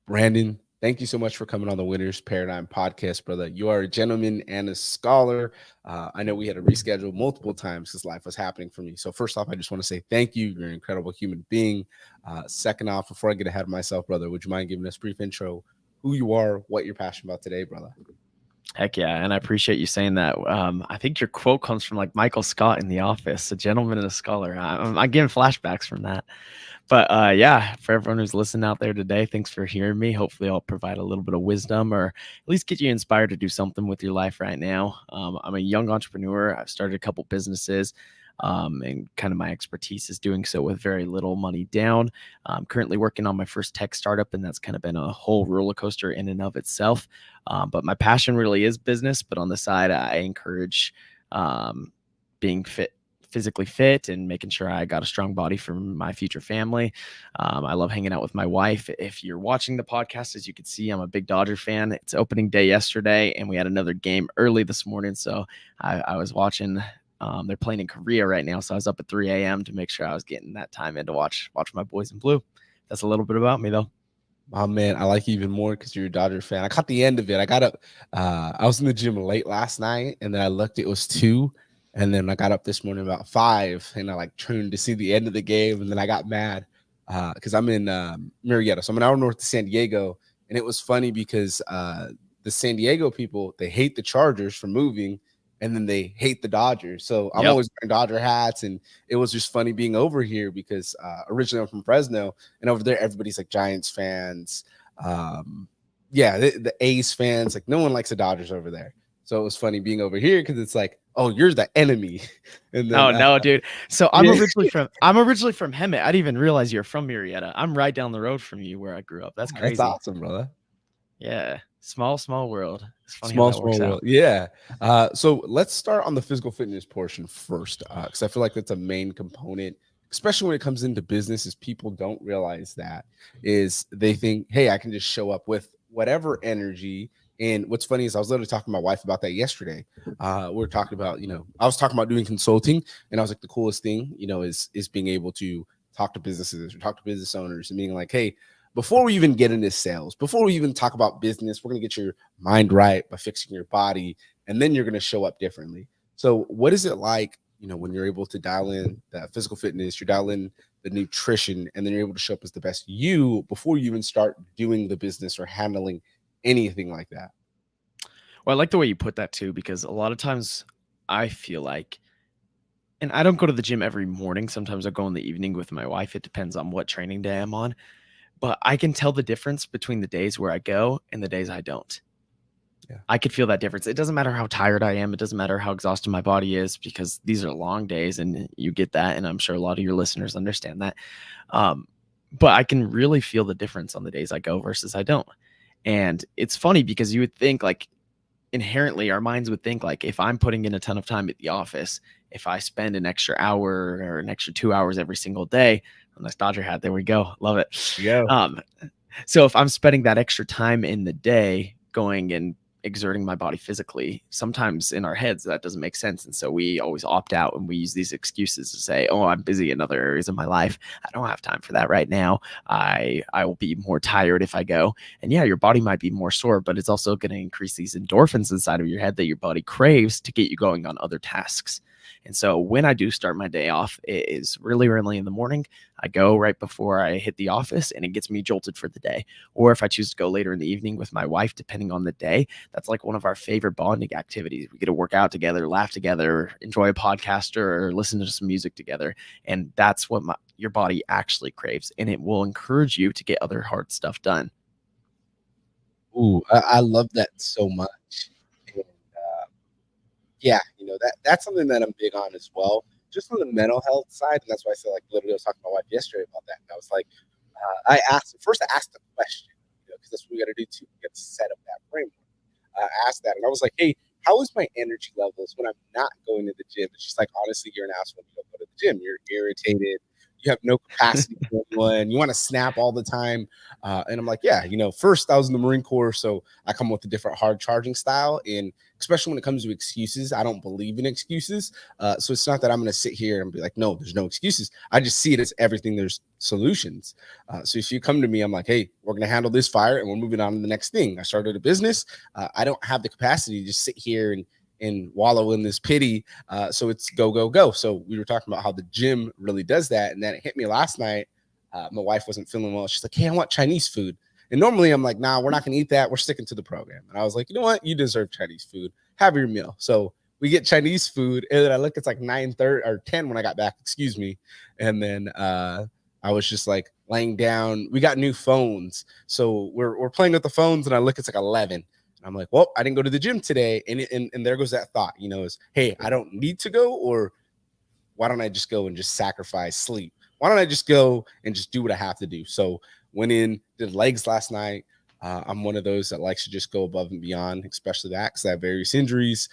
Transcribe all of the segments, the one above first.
Brandon, thank you so much for coming on the Winners Paradigm podcast, brother. You are a gentleman and a scholar. I know we had to reschedule multiple times because life was happening for me. So, first off, I just want to say thank you. You're an incredible human being. Second off, before I get ahead of myself, brother, would you mind giving us a brief intro, who you are, what you're passionate about today, brother? Heck yeah, and I appreciate you saying that. I think your quote comes from like Michael Scott in The Office, a gentleman and a scholar. I'm getting flashbacks from that. But yeah, for everyone who's listening out there today, thanks for hearing me. Hopefully, I'll provide a little bit of wisdom or at least get you inspired to do something with your life right now. I'm a young entrepreneur. I've started a couple businesses. And kind of my expertise is doing so with very little money down. I'm currently working on my first tech startup, and that's kind of been a whole roller coaster in and of itself. But my passion really is business. But on the side, I encourage being physically fit and making sure I got a strong body for my future family. I love hanging out with my wife. If you're watching the podcast, as you can see, I'm a big Dodger fan. It's opening day yesterday, and we had another game early this morning. So I was watching. They're playing in Korea right now, so I was up at 3 a.m. to make sure I was getting that time in to watch my boys in blue. That's a little bit about me, though. Oh man, I like you even more because you're a Dodger fan. I caught the end of it. I got up. I was in the gym late last night, and then I looked. It was 2, and then I got up this morning about 5, and I like turned to see the end of the game, and then I got mad because I'm in Marietta, so I'm an hour north of San Diego, and it was funny because the San Diego people, they hate the Chargers for moving, and then they hate the Dodgers. So I'm Yep. always wearing Dodger hats, and it was just funny being over here because originally I'm from Fresno, and over there everybody's like Giants fans. Um, yeah, the A's fans, like no one likes the Dodgers over there. So it was funny being over here because it's like, oh, you're the enemy, and then Oh no, dude. So I'm yeah, originally from Hemet. I didn't even realize you're from Marietta. I'm right down the road from you where I grew up. That's that's crazy. awesome, brother. Yeah. Small world. It's funny how Small, that works small out. world. Yeah. So let's start on the physical fitness portion first, because I feel like that's a main component, especially when it comes into business. Is people don't realize that is they think, hey, I can just show up with whatever energy. And what's funny is I was literally talking to my wife about that yesterday. We were talking about, I was talking about doing consulting, and I was like, the coolest thing, is being able to talk to businesses or talk to business owners and being like, hey, before we even get into sales, before we even talk about business, we're going to get your mind right by fixing your body, and then you're going to show up differently. So, what is it like, when you're able to dial in that physical fitness, you dial in the nutrition, and then you're able to show up as the best you before you even start doing the business or handling anything like that? Well, I like the way you put that too, because a lot of times I feel like, and I don't go to the gym every morning. Sometimes I go in the evening with my wife. It depends on what training day I'm on. But I can tell the difference between the days where I go and the days I don't. Yeah. I could feel that difference. It doesn't matter how tired I am. It doesn't matter how exhausted my body is, because these are long days and you get that. And I'm sure a lot of your listeners understand that. Um, but I can really feel the difference on the days I go versus I don't. And it's funny because you would think, like, inherently our minds would think, like, if I'm putting in a ton of time at the office, if I spend an extra hour or an extra 2 hours every single day on this Dodger hat, there we go, love it. Yeah. um, so if I'm spending that extra time in the day going and exerting my body physically, sometimes in our heads that doesn't make sense, and so we always opt out and we use these excuses to say, oh, I'm busy in other areas of my life, I don't have time for that right now, I will be more tired if I go. And yeah, your body might be more sore, but it's also going to increase these endorphins inside of your head that your body craves to get you going on other tasks. And so when I do start my day off, it is really early in the morning. I go right before I hit the office, and it gets me jolted for the day. Or if I choose to go later in the evening with my wife, depending on the day, that's like one of our favorite bonding activities. We get to work out together, laugh together, enjoy a podcast, or listen to some music together. And that's what your body actually craves. And it will encourage you to get other hard stuff done. Ooh, I love that so much. And yeah, that's something that I'm big on as well, just on the mental health side. And that's why I said, like, literally, I was talking to my wife yesterday about that. And I was like, I asked the question, because that's what we got to do to get set up that framework. I asked that, and I was like, hey, how is my energy levels when I'm not going to the gym? And she's like, honestly, you're an asshole when you don't go to the gym. You're irritated. you have no capacity for anyone. You want to snap all the time. And I'm like, yeah, first I was in the Marine Corps, so I come with a different hard charging style. And especially when it comes to excuses, I don't believe in excuses. So it's not that I'm going to sit here and be like, no, there's no excuses. I just see it as everything. There's solutions. So if you come to me, I'm like, hey, we're going to handle this fire and we're moving on to the next thing. I started a business. I don't have the capacity to just sit here and wallow in this pity. So it's go, go, go. So we were talking about how the gym really does that. And then it hit me last night. My wife wasn't feeling well. She's like, hey, I want Chinese food. And normally I'm like, nah, we're not going to eat that. We're sticking to the program. And I was like, you know what? You deserve Chinese food. Have your meal. So we get Chinese food. And then I look, it's like 9:30 or 10 when I got back, excuse me. And then I was just like laying down. We got new phones. So we're playing with the phones. And I look, it's like 11. I'm like, well, I didn't go to the gym today. And there goes that thought, is, hey, I don't need to go, or why don't I just go and just sacrifice sleep? Why don't I just go and just do what I have to do? So went in, did legs last night. I'm one of those that likes to just go above and beyond, especially that because I have various injuries.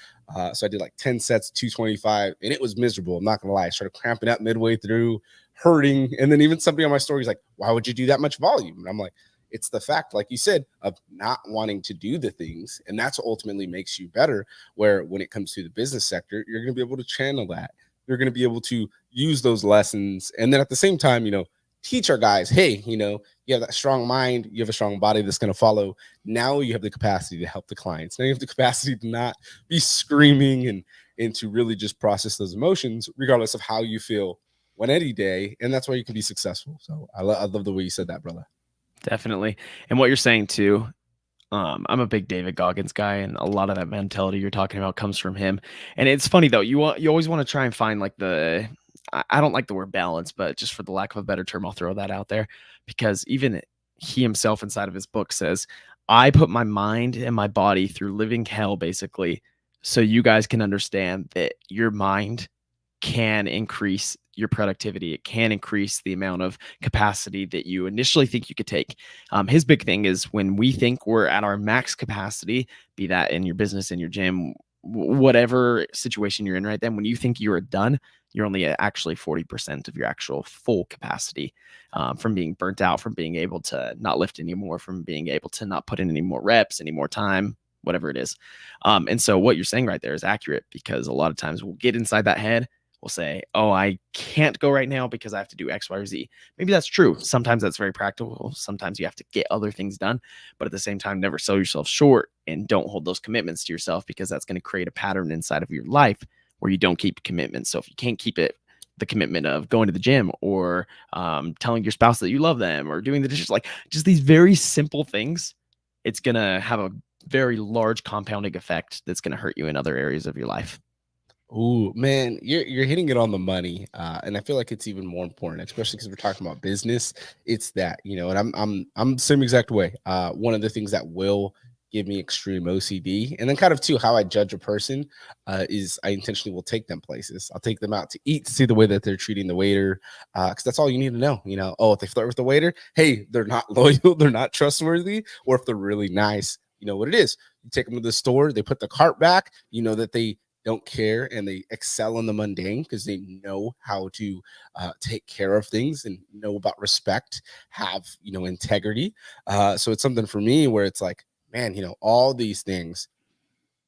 So I did like 10 sets, 225, and it was miserable. I'm not going to lie. I started cramping up midway through, hurting. And then even somebody on my story is like, why would you do that much volume? And I'm like, it's the fact, like you said, of not wanting to do the things. And that's what ultimately makes you better, where when it comes to the business sector, you're going to be able to channel that. You're going to be able to use those lessons. And then at the same time, teach our guys, hey, you have that strong mind, you have a strong body that's going to follow. Now you have the capacity to help the clients. Now you have the capacity to not be screaming and to really just process those emotions, regardless of how you feel on any day. And that's why you can be successful. So I love the way you said that, brother. Definitely. And what you're saying too, I'm a big David Goggins guy, and a lot of that mentality you're talking about comes from him. And it's funny though, you always want to try and find like I don't like the word balance, but just for the lack of a better term, I'll throw that out there, because even he himself inside of his book says, I put my mind and my body through living hell, basically, so you guys can understand that your mind can increase your productivity. It can increase the amount of capacity that you initially think you could take. His big thing is when we think we're at our max capacity, be that in your business, in your gym, whatever situation you're in right then, when you think you're done, you're only at actually 40% of your actual full capacity, from being burnt out, from being able to not lift anymore, from being able to not put in any more reps, any more time, whatever it is. And so what you're saying right there is accurate, because a lot of times we'll get inside that head. We'll say, oh, I can't go right now because I have to do X, Y, or Z. Maybe that's true. Sometimes that's very practical. Sometimes you have to get other things done. But at the same time, never sell yourself short, and don't hold those commitments to yourself, because that's going to create a pattern inside of your life where you don't keep commitments. So if you can't keep it, the commitment of going to the gym, or telling your spouse that you love them, or doing the dishes, like just these very simple things, it's going to have a very large compounding effect that's going to hurt you in other areas of your life. Oh man, you're hitting it on the money, and I feel like it's even more important, especially because we're talking about business. It's that, and I'm the same exact way. One of the things that will give me extreme OCD, and then kind of too how I judge a person, is I intentionally will take them places. I'll take them out to eat to see the way that they're treating the waiter, because that's all you need to know. Oh, if they flirt with the waiter, hey, they're not loyal, they're not trustworthy, or if they're really nice, you know what it is. You take them to the store, they put the cart back, that they don't care, and they excel in the mundane because they know how to take care of things and know about respect, have integrity. So it's something for me where it's like, man, all these things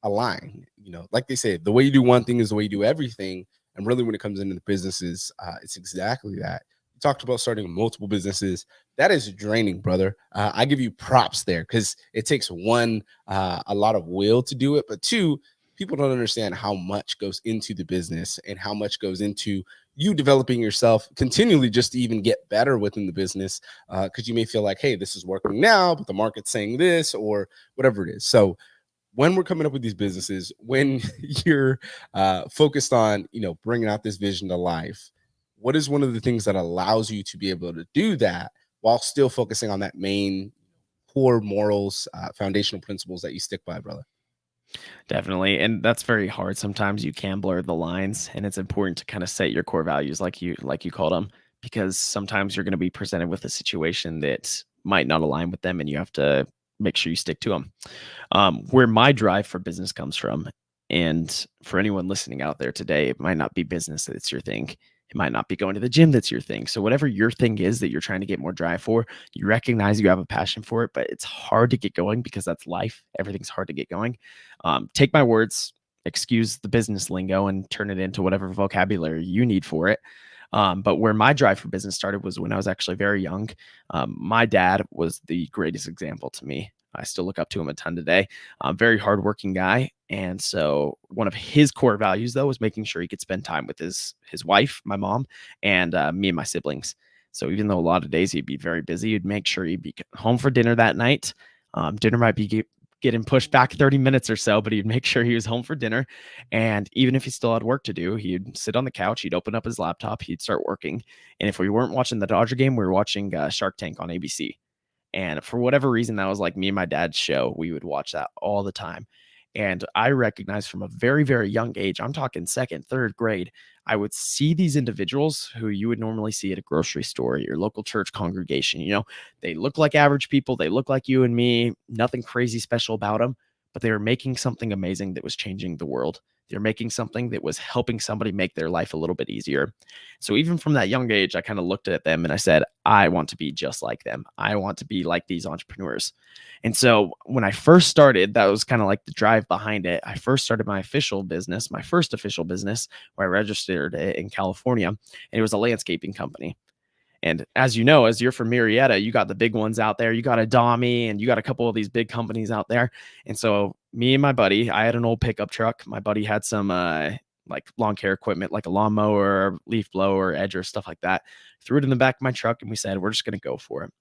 align. Like they say, the way you do one thing is the way you do everything. And really, when it comes into the businesses, it's exactly that. You talked about starting multiple businesses. That is draining, brother. I give you props there, because it takes one, a lot of will to do it, but two, people don't understand how much goes into the business and how much goes into you developing yourself continually just to even get better within the business. Because you may feel like, hey, this is working now, but the market's saying this, or whatever it is. So when we're coming up with these businesses, when you're focused on, bringing out this vision to life, what is one of the things that allows you to be able to do that while still focusing on that main core morals, foundational principles that you stick by, brother? Definitely. And that's very hard. Sometimes you can blur the lines, and it's important to kind of set your core values like you called them, because sometimes you're going to be presented with a situation that might not align with them, and you have to make sure you stick to them. Where my drive for business comes from, and for anyone listening out there today, it might not be business that's your thing. It might not be going to the gym that's your thing. So whatever your thing is that you're trying to get more drive for, you recognize you have a passion for it, but it's hard to get going because that's life. Everything's hard to get going. Take my words, excuse the business lingo, and turn it into whatever vocabulary you need for it. But where my drive for business started was when I was actually very young. My dad was the greatest example to me. I still look up to him a ton today. Very hardworking guy. And so one of his core values, though, was making sure he could spend time with his wife, my mom, and me and my siblings. So even though a lot of days he'd be very busy, he'd make sure he'd be home for dinner that night. Dinner might be getting pushed back 30 minutes or so, but he'd make sure he was home for dinner. And even if he still had work to do, he'd sit on the couch, he'd open up his laptop, he'd start working. And if we weren't watching the Dodger game, we were watching Shark Tank on ABC. And for whatever reason, that was like me and my dad's show. We would watch that all the time. And I recognized from a very, very young age, I'm talking second, third grade, I would see these individuals who you would normally see at a grocery store, your local church congregation. They look like average people. They look like you and me, nothing crazy special about them, but they were making something amazing that was changing the world. They're making something that was helping somebody make their life a little bit easier. So even from that young age, I kind of looked at them and I said, I want to be just like them. I want to be like these entrepreneurs. And so when I first started, that was kind of like the drive behind it. I first started my first official business, where I registered it in California, and it was a landscaping company. And as you know, as you're from Marietta, you got the big ones out there. You got Adami, and you got a couple of these big companies out there. And so me and my buddy, I had an old pickup truck. My buddy had some like lawn care equipment, like a lawnmower, leaf blower, edger, stuff like that. Threw it in the back of my truck, and we said, we're just going to go for it.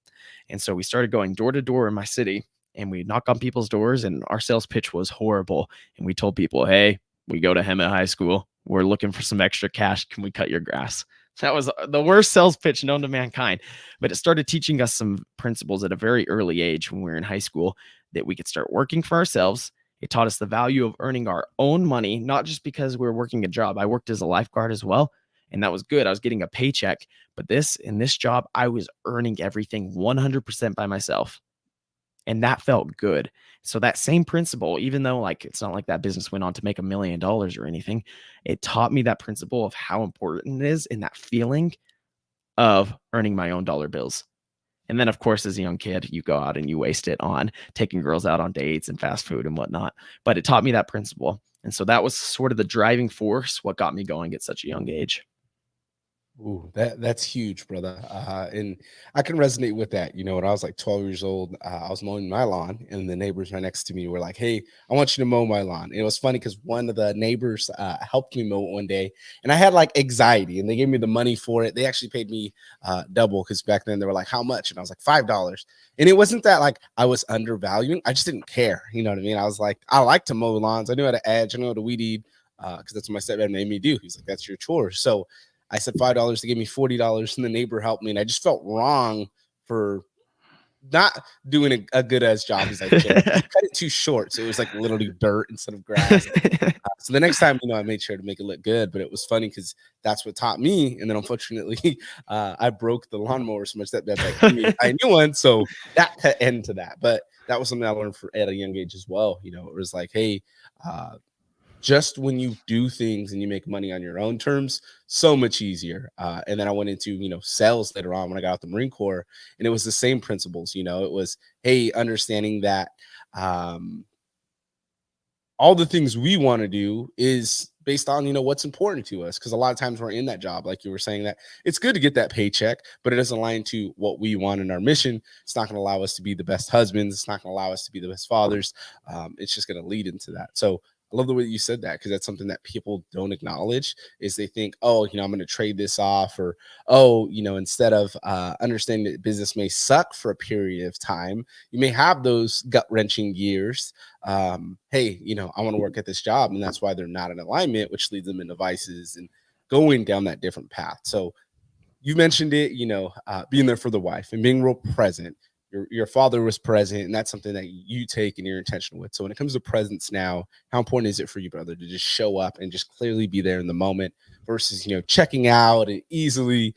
And so we started going door to door in my city, and we knock on people's doors, and our sales pitch was horrible. And we told people, hey, we go to Hemet High School. We're looking for some extra cash. Can we cut your grass? That was the worst sales pitch known to mankind. But it started teaching us some principles at a very early age when we were in high school that we could start working for ourselves. It taught us the value of earning our own money, not just because we were working a job. I worked as a lifeguard as well, and that was good. I was getting a paycheck. But in this job, I was earning everything 100% by myself. And that felt good. So that same principle, even though like it's not like that business went on to make $1 million or anything, it taught me that principle of how important it is in that feeling of earning my own dollar bills. And then, of course, as a young kid, you go out and you waste it on taking girls out on dates and fast food and whatnot. But it taught me that principle. And so that was sort of the driving force, what got me going at such a young age. Ooh, that's huge, brother. And I can resonate with that. When I was like 12 years old, I was mowing my lawn, and the neighbors right next to me were like, "Hey, I want you to mow my lawn." And it was funny because one of the neighbors helped me mow it one day, and I had like anxiety, and they gave me the money for it. They actually paid me double, because back then they were like, "How much?" And I was like, $5. And it wasn't that like I was undervaluing; I just didn't care. You know what I mean? I was like, I like to mow lawns. I knew how to edge. I knew how to weed eat, because that's what my stepdad made me do. He's like, "That's your chore." So I said $5. They gave me $40, and the neighbor helped me. And I just felt wrong for not doing a good as job as I could. He cut it too short, so it was like literally dirt instead of grass. So the next time, I made sure to make it look good. But it was funny because that's what taught me. And then unfortunately, I broke the lawnmower so much that I knew one. So that cut end to that. But that was something I learned at a young age as well. It was like, hey, just when you do things and you make money on your own terms, so much easier. And then I went into, sales later on when I got out the Marine Corps, and it was the same principles. It was, hey, understanding that all the things we want to do is based on, what's important to us. Because a lot of times we're in that job, like you were saying, that it's good to get that paycheck, but it doesn't align to what we want in our mission. It's not going to allow us to be the best husbands. It's not going to allow us to be the best fathers. It's just going to lead into that. So I love the way you said that, because that's something that people don't acknowledge. Is they think, oh, I'm going to trade this off, or, oh, instead of understanding that business may suck for a period of time, you may have those gut wrenching years. Hey, I want to work at this job, and that's why they're not in alignment, which leads them into vices and going down that different path. So you mentioned it, being there for the wife and being real present. Your father was present, and that's something that you take and you're intentional with. So when it comes to presence now, how important is it for you, brother, to just show up and just clearly be there in the moment versus, checking out and easily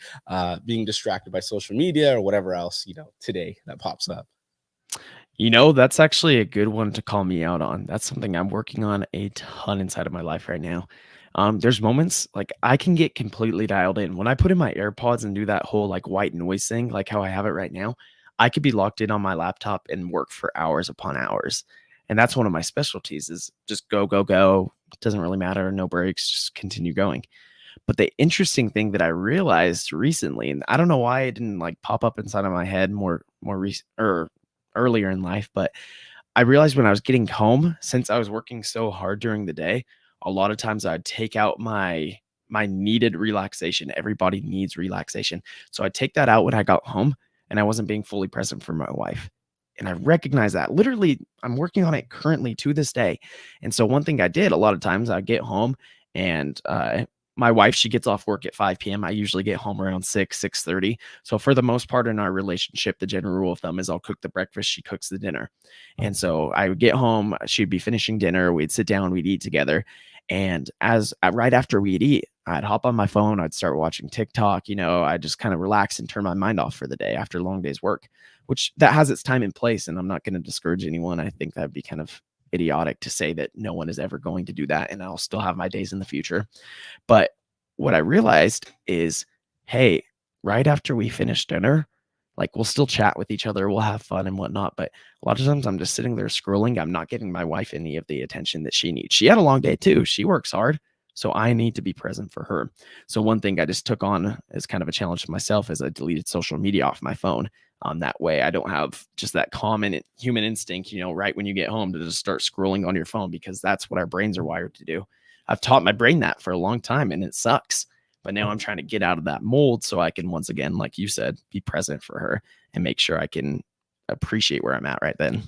being distracted by social media or whatever else, today that pops up? That's actually a good one to call me out on. That's something I'm working on a ton inside of my life right now. There's moments like I can get completely dialed in when I put in my AirPods and do that whole like white noise thing, like how I have it right now. I could be locked in on my laptop and work for hours upon hours. And that's one of my specialties is just go, go, go. It doesn't really matter. No breaks, just continue going. But the interesting thing that I realized recently, and I don't know why it didn't like pop up inside of my head more recent or earlier in life, but I realized when I was getting home, since I was working so hard during the day, a lot of times I'd take out my needed relaxation. Everybody needs relaxation. So I'd take that out when I got home and I wasn't being fully present for my wife. And I recognize that literally I'm working on it currently to this day. And so one thing I did a lot of times I'd get home and my wife, she gets off work at 5 p.m. I usually get home around 6:30. So for the most part in our relationship, the general rule of thumb is I'll cook the breakfast, she cooks the dinner. And so I would get home, she'd be finishing dinner, we'd sit down, we'd eat together. And right after we'd eat, I'd hop on my phone, I'd start watching TikTok, I just kind of relax and turn my mind off for the day after a long day's work, which that has its time and place. And I'm not going to discourage anyone. I think that'd be kind of idiotic to say that no one is ever going to do that. And I'll still have my days in the future. But what I realized is, hey, right after we finish dinner, like we'll still chat with each other, we'll have fun and whatnot. But a lot of times I'm just sitting there scrolling. I'm not giving my wife any of the attention that she needs. She had a long day too. She works hard. So I need to be present for her. So one thing I just took on as kind of a challenge to myself is I deleted social media off my phone. That way I don't have just that common human instinct, right when you get home to just start scrolling on your phone, because that's what our brains are wired to do. I've taught my brain that for a long time and it sucks. But now I'm trying to get out of that mold so I can, once again, like you said, be present for her and make sure I can appreciate where I'm at right then.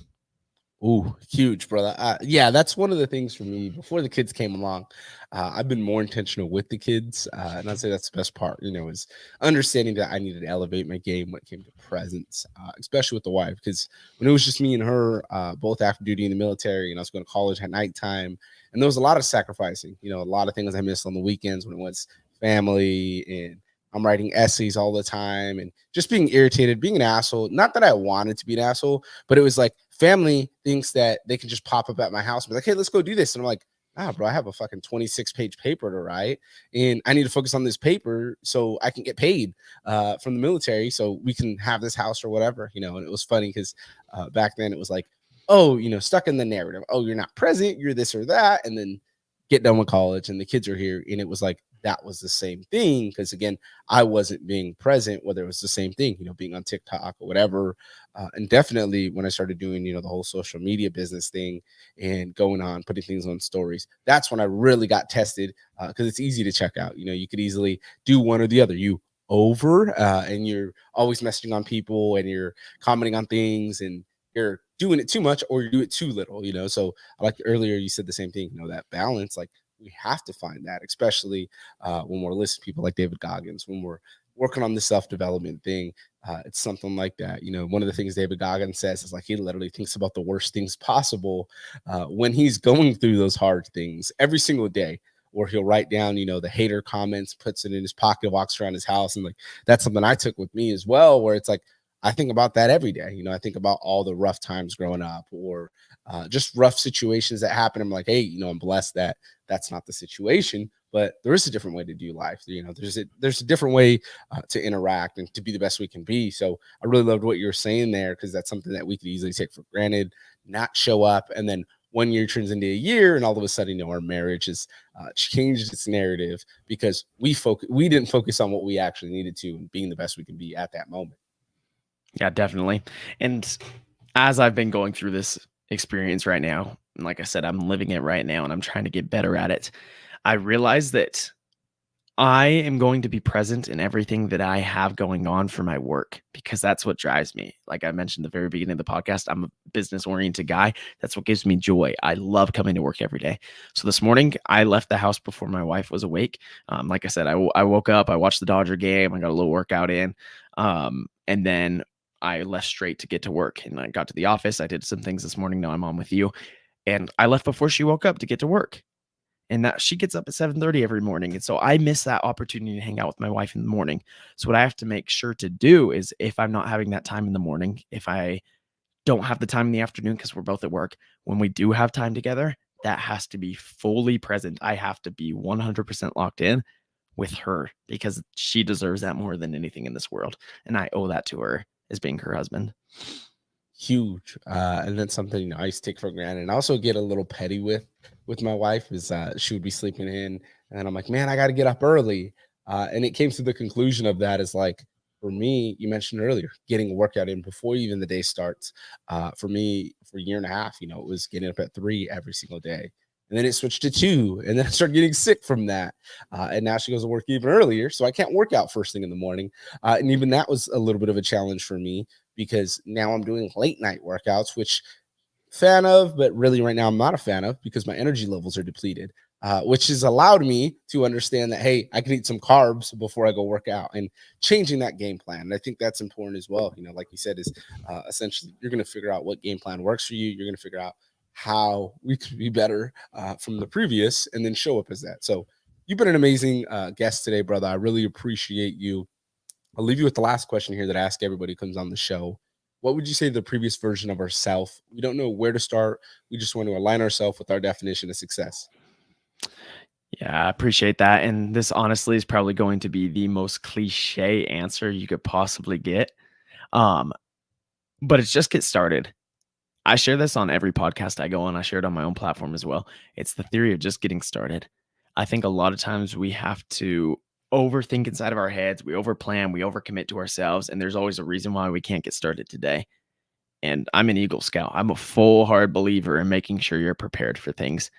Ooh, huge, brother. Yeah, that's one of the things for me. Before the kids came along, I've been more intentional with the kids, and I'd say that's the best part. Is understanding that I needed to elevate my game when it came to presence, especially with the wife. Because when it was just me and her, both active duty in the military, and I was going to college at nighttime, and there was a lot of sacrificing. A lot of things I missed on the weekends when it was family, and I'm writing essays all the time, and just being irritated, being an asshole. Not that I wanted to be an asshole, but it was like family thinks that they can just pop up at my house and be like, hey, let's go do this. And I'm like, bro, I have a fucking 26-page paper to write, and I need to focus on this paper so I can get paid from the military so we can have this house or whatever, And it was funny because back then it was like, oh, stuck in the narrative. Oh, you're not present, you're this or that. And then get done with college and the kids are here. And it was like, that was the same thing. Because again, I wasn't being present, whether it was the same thing, being on TikTok or whatever. And definitely when I started doing, the whole social media business thing and going on, putting things on stories, that's when I really got tested because it's easy to check out. You could easily do one or the other. You over and you're always messaging on people and you're commenting on things and you're doing it too much or you do it too little, So I like earlier you said the same thing, that balance, like we have to find that, especially when we're listening to people like David Goggins, when we're working on the self-development thing. It's something like that. One of the things David Goggins says is like he literally thinks about the worst things possible when he's going through those hard things every single day. Or he'll write down, the hater comments, puts it in his pocket, walks around his house. And like, that's something I took with me as well, where it's like, I think about that every day. I think about all the rough times growing up or just rough situations that happen. I'm like, hey, I'm blessed that that's not the situation, but there is a different way to do life. There's a different way to interact and to be the best we can be. So I really loved what you're saying there, because that's something that we could easily take for granted, not show up. And then 1 year turns into a year, and all of a sudden, our marriage has changed its narrative because we didn't focus on what we actually needed to and being the best we can be at that moment. Yeah, definitely. And as I've been going through this experience right now, and like I said, I'm living it right now and I'm trying to get better at it. I realize that I am going to be present in everything that I have going on for my work, because that's what drives me. Like I mentioned at the very beginning of the podcast, I'm a business oriented guy. That's what gives me joy. I love coming to work every day. So this morning I left the house before my wife was awake. Like I said, I woke up, I watched the Dodger game, I got a little workout in, and then I left straight to get to work, and I got to the office. I did some things this morning. Now I'm on with you, and I left before she woke up to get to work. And that she gets up at 7:30 every morning. And so I miss that opportunity to hang out with my wife in the morning. So what I have to make sure to do is, if I'm not having that time in the morning, if I don't have the time in the afternoon because we're both at work, when we do have time together, that has to be fully present. I have to be 100% locked in with her because she deserves that more than anything in this world. And I owe that to her as being her husband. Huge. And then something, I used to take for granted and also get a little petty with my wife is she would be sleeping in and I'm like, man, I got to get up early. And it came to the conclusion of that is like, for me, you mentioned earlier, getting a workout in before even the day starts. For me, for a year and a half, it was getting up at 3 every single day. And then it switched to 2. And then I started getting sick from that. And now she goes to work even earlier. So I can't work out first thing in the morning. And even that was a little bit of a challenge for me because now I'm doing late night workouts, which fan of, but really right now I'm not a fan of because my energy levels are depleted, which has allowed me to understand that, hey, I can eat some carbs before I go work out and changing that game plan. And I think that's important as well. Like you said, is essentially you're going to figure out what game plan works for you. You're going to figure out how we could be better from the previous and then show up as that. So you've been an amazing guest today, brother. I really appreciate you. I'll leave you with the last question here that I ask everybody who comes on the show. What would you say the previous version of ourselves? We don't know where to start. We just want to align ourselves with our definition of success. Yeah, I appreciate that. And this honestly is probably going to be the most cliche answer you could possibly get. But it's just get started. I share this on every podcast I go on. I share it on my own platform as well. It's the theory of just getting started. I think a lot of times we have to overthink inside of our heads. We overplan, we overcommit to ourselves, and there's always a reason why we can't get started today. And I'm an Eagle Scout. I'm a full hard believer in making sure you're prepared for things,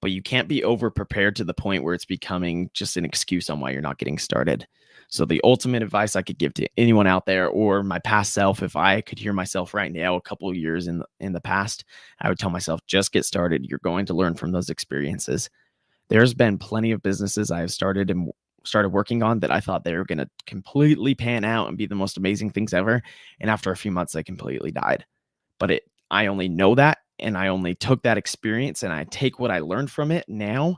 but you can't be over prepared to the point where it's becoming just an excuse on why you're not getting started. So the ultimate advice I could give to anyone out there or my past self, if I could hear myself right now, a couple of years in the past, I would tell myself, just get started. You're going to learn from those experiences. There's been plenty of businesses I have started working on that I thought they were going to completely pan out and be the most amazing things ever. And after a few months, they completely died. But I only know that, and I only took that experience and I take what I learned from it now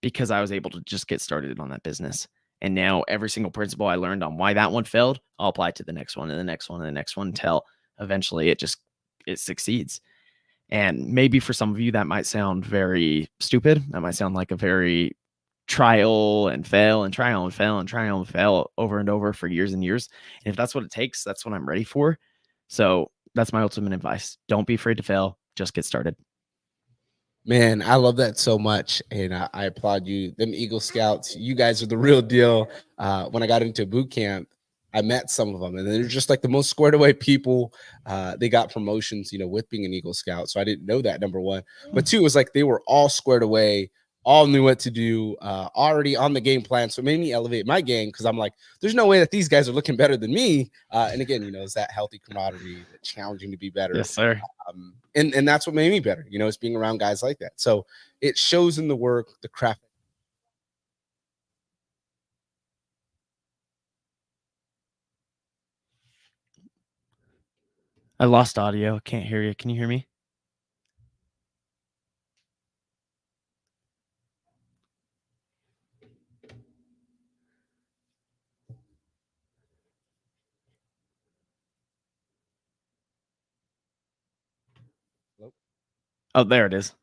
because I was able to just get started on that business. And now every single principle I learned on why that one failed, I'll apply it to the next one and the next one and the next one until eventually it succeeds. And maybe for some of you, that might sound very stupid. That might sound like a very trial and fail and trial and fail and trial and fail over and over for years and years. And if that's what it takes, that's what I'm ready for. So that's my ultimate advice. Don't be afraid to fail. Just get started. Man, I love that so much. And I applaud you. Them Eagle Scouts, you guys are the real deal. When I got into boot camp, I met some of them and they're just like the most squared away people. They got promotions, with being an Eagle Scout. So I didn't know that, number one. But two, it was like they were all squared away, all knew what to do, already on the game plan. So it made me elevate my game because I'm like, there's no way that these guys are looking better than me. And again, it's that healthy camaraderie, that challenging to be better. Yes, sir. And that's what made me better, it's being around guys like that. So it shows in the work, the craft. I lost audio. Can't hear you. Can you hear me? Hello? Oh, there it is.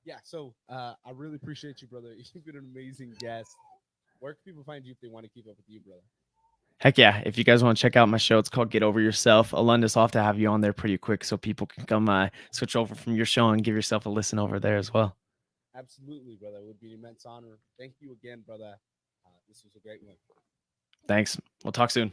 Yeah. So I really appreciate you, brother. You've been an amazing guest. Where can people find you if they want to keep up with you, brother? Heck yeah. If you guys want to check out my show, it's called Get Over Yourself. Alundis, I'll have to have you on there pretty quick so people can come switch over from your show and give yourself a listen over there as well. Absolutely, brother. It would be an immense honor. Thank you again, brother. This was a great one. Thanks. We'll talk soon.